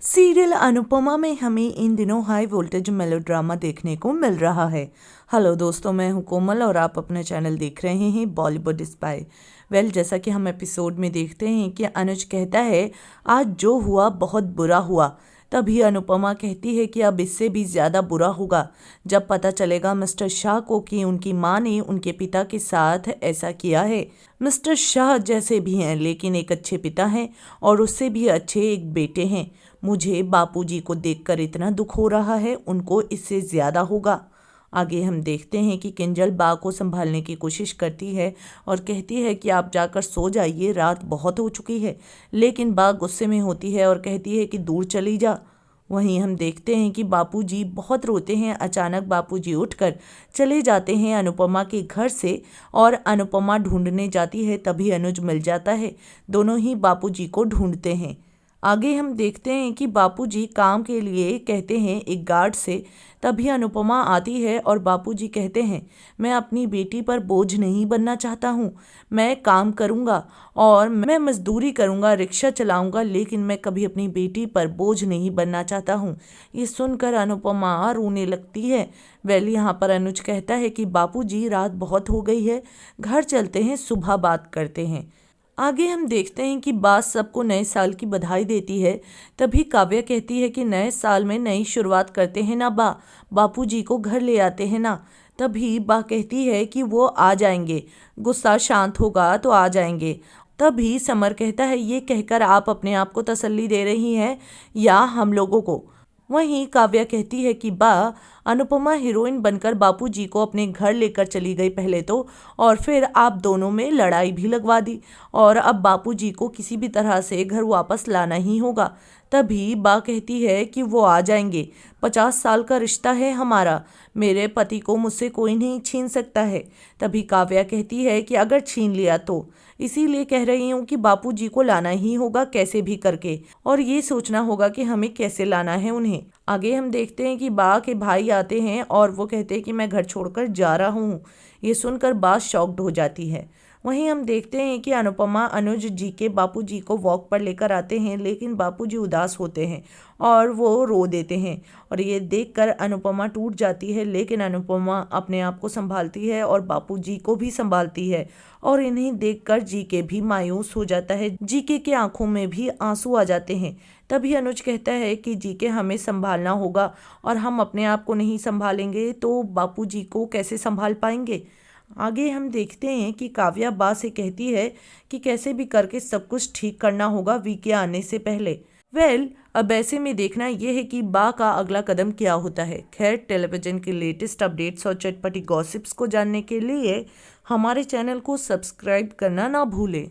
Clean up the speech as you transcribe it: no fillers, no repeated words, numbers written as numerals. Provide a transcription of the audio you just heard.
Serial Anupama में हमें इन दिनों हाई वोल्टेज मेलोड्रामा देखने को मिल रहा है। हेलो दोस्तों, मैं हूं कोमल और आप अपने चैनल देख रहे हैं बॉलीवुड स्पाई। जैसा कि हम एपिसोड में देखते हैं कि अनुज कहता है आज जो हुआ बहुत बुरा हुआ। तभी अनुपमा कहती है कि अब इससे भी ज़्यादा बुरा होगा जब पता चलेगा मिस्टर शाह को कि उनकी माँ ने उनके पिता के साथ ऐसा किया है। मिस्टर शाह जैसे भी हैं लेकिन एक अच्छे पिता हैं और उससे भी अच्छे एक बेटे हैं। मुझे बापूजी को देखकर इतना दुख हो रहा है, उनको इससे ज़्यादा होगा। आगे हम देखते हैं कि किंजल बा को संभालने की कोशिश करती है और कहती है कि आप जाकर सो जाइए, रात बहुत हो चुकी है। लेकिन बा गुस्से में होती है और कहती है कि दूर चली जा। वहीं हम देखते हैं कि बापूजी बहुत रोते हैं। अचानक बापूजी उठकर चले जाते हैं अनुपमा के घर से और अनुपमा ढूंढने जाती है। तभी अनुज मिल जाता है। दोनों ही बापूजी को ढूंढते हैं। आगे हम देखते हैं कि बापूजी काम के लिए कहते हैं एक गार्ड से। तभी अनुपमा आती है और बापूजी कहते हैं मैं अपनी बेटी पर बोझ नहीं बनना चाहता हूँ। मैं काम करूँगा और मैं मजदूरी करूँगा, रिक्शा चलाऊँगा, लेकिन मैं कभी अपनी बेटी पर बोझ नहीं बनना चाहता हूँ। ये सुनकर अनुपमा रोने लगती है। यहाँ पर अनुज कहता है कि बापूजी रात बहुत हो गई है, घर चलते हैं, सुबह बात करते हैं। आगे हम देखते हैं कि बास सबको नए साल की बधाई देती है। तभी काव्या कहती है कि नए साल में नई शुरुआत करते हैं ना बा, बापूजी को घर ले आते हैं ना। तभी बा कहती है कि वो आ जाएंगे, गुस्सा शांत होगा तो आ जाएंगे। तभी समर कहता है ये कहकर आप अपने आप को तसल्ली दे रही हैं या हम लोगों को। वहीं काव्या कहती है कि बा अनुपमा हीरोइन बनकर बापूजी को अपने घर लेकर चली गई पहले तो, और फिर आप दोनों में लड़ाई भी लगवा दी और अब बापूजी को किसी भी तरह से घर वापस लाना ही होगा। तभी बा कहती है कि वो आ जाएंगे, 50 साल का रिश्ता है हमारा, मेरे पति को मुझसे कोई नहीं छीन सकता है। तभी काव्या कहती है कि अगर छीन लिया तो, इसीलिए कह रही हूँ कि बापूजी को लाना ही होगा कैसे भी करके, और ये सोचना होगा कि हमें कैसे लाना है उन्हें। आगे हम देखते हैं कि बा के भाई आते हैं और वो कहते हैं कि मैं घर छोड़कर जा रहा हूँ। ये सुनकर बा शॉक्ड हो जाती है। वहीं हम देखते हैं कि अनुपमा अनुज जी के बापूजी को वॉक पर लेकर आते हैं, लेकिन बापूजी उदास होते हैं और वो रो देते हैं और ये देखकर अनुपमा टूट जाती है। लेकिन अनुपमा अपने आप को संभालती है और बापूजी को भी संभालती है और इन्हें देखकर जीके भी मायूस हो जाता है। जीके की आंखों में भी आंसू आ जाते हैं। तभी अनुज कहता है कि जीके हमें संभालना होगा और हम अपने आप को नहीं संभालेंगे तो बापूजी को कैसे संभाल पाएंगे। आगे हम देखते हैं कि काव्या बा से कहती है कि कैसे भी करके सब कुछ ठीक करना होगा वी के आने से पहले। अब ऐसे में देखना यह है कि बा का अगला कदम क्या होता है। खैर, टेलीविजन के लेटेस्ट अपडेट्स और चटपटी गॉसिप्स को जानने के लिए हमारे चैनल को सब्सक्राइब करना ना भूलें।